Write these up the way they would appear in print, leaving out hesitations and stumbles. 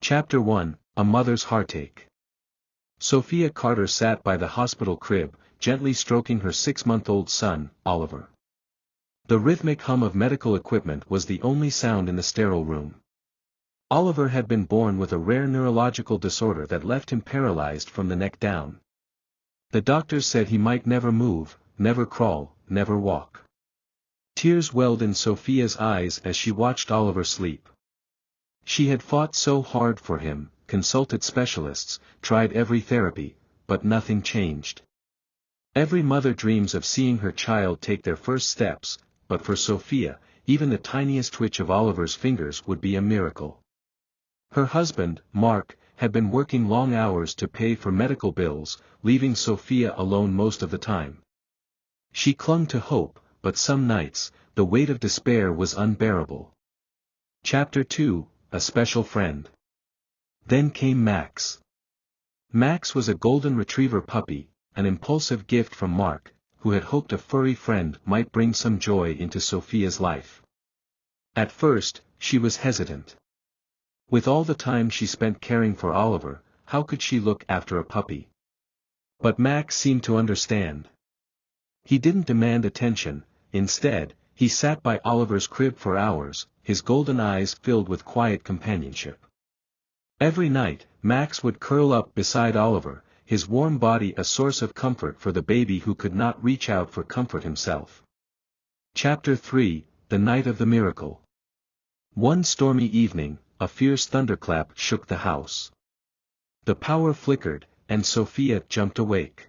Chapter 1, A Mother's Heartache. Sophia Carter sat by the hospital crib, gently stroking her 6-month-old son, Oliver. The rhythmic hum of medical equipment was the only sound in the sterile room. Oliver had been born with a rare neurological disorder that left him paralyzed from the neck down. The doctors said he might never move, never crawl, never walk. Tears welled in Sophia's eyes as she watched Oliver sleep. She had fought so hard for him, consulted specialists, tried every therapy, but nothing changed. Every mother dreams of seeing her child take their first steps, but for Sophia, even the tiniest twitch of Oliver's fingers would be a miracle. Her husband, Mark, had been working long hours to pay for medical bills, leaving Sophia alone most of the time. She clung to hope, but some nights, the weight of despair was unbearable. Chapter 2, A Special Friend. Then came Max. Max was a golden retriever puppy, an impulsive gift from Mark, who had hoped a furry friend might bring some joy into Sophia's life. At first, she was hesitant. With all the time she spent caring for Oliver, how could she look after a puppy? But Max seemed to understand. He didn't demand attention, instead, he sat by Oliver's crib for hours, his golden eyes filled with quiet companionship. Every night, Max would curl up beside Oliver, his warm body a source of comfort for the baby who could not reach out for comfort himself. Chapter 3, The Night of the Miracle. One stormy evening, a fierce thunderclap shook the house. The power flickered, and Sophia jumped awake.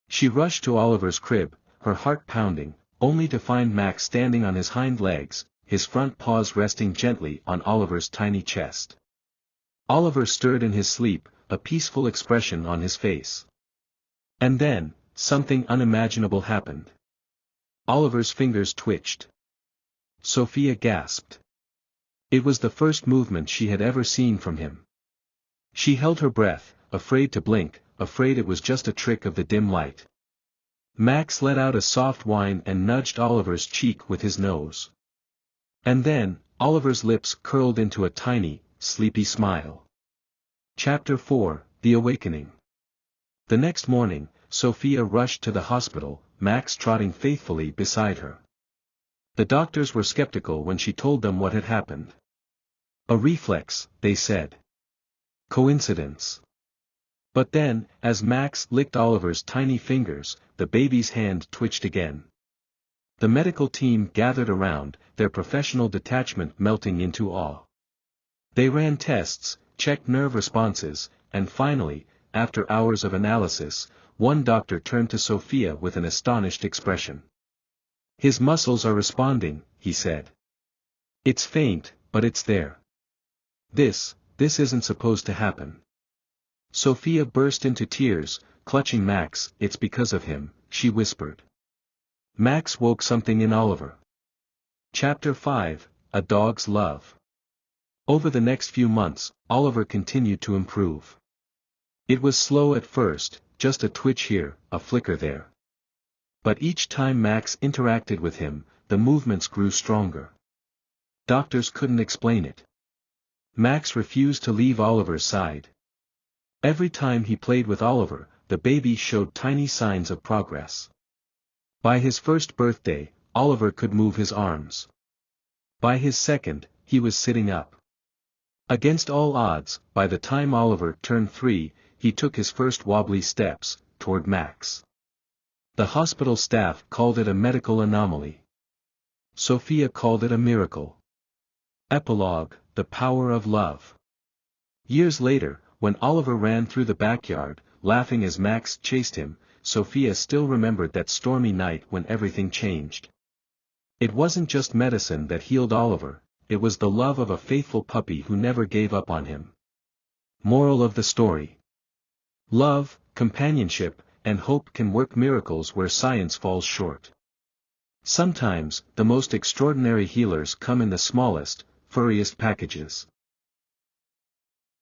She rushed to Oliver's crib, her heart pounding, only to find Max standing on his hind legs, his front paws resting gently on Oliver's tiny chest. Oliver stirred in his sleep, a peaceful expression on his face. And then, something unimaginable happened. Oliver's fingers twitched. Sophia gasped. It was the first movement she had ever seen from him. She held her breath, afraid to blink, afraid it was just a trick of the dim light. Max let out a soft whine and nudged Oliver's cheek with his nose. And then, Oliver's lips curled into a tiny, sleepy smile. Chapter 4, The Awakening. The next morning, Sophia rushed to the hospital, Max trotting faithfully beside her. The doctors were skeptical when she told them what had happened. A reflex, they said. Coincidence. But then, as Max licked Oliver's tiny fingers, the baby's hand twitched again. The medical team gathered around, their professional detachment melting into awe. They ran tests, checked nerve responses, and finally, after hours of analysis, one doctor turned to Sophia with an astonished expression. His muscles are responding, he said. It's faint, but it's there. This isn't supposed to happen. Sophia burst into tears, clutching Max. It's because of him, she whispered. Max woke something in Oliver. Chapter 5, A Dog's Love. Over the next few months, Oliver continued to improve. It was slow at first, just a twitch here, a flicker there. But each time Max interacted with him, the movements grew stronger. Doctors couldn't explain it. Max refused to leave Oliver's side. Every time he played with Oliver, the baby showed tiny signs of progress. By his first birthday, Oliver could move his arms. By his second, he was sitting up. Against all odds, by the time Oliver turned 3, he took his first wobbly steps toward Max. The hospital staff called it a medical anomaly. Sophia called it a miracle. Epilogue, The Power of Love. Years later, when Oliver ran through the backyard, laughing as Max chased him, Sophia still remembered that stormy night when everything changed. It wasn't just medicine that healed Oliver, it was the love of a faithful puppy who never gave up on him. Moral of the story. Love, companionship, and hope can work miracles where science falls short. Sometimes, the most extraordinary healers come in the smallest, furriest packages.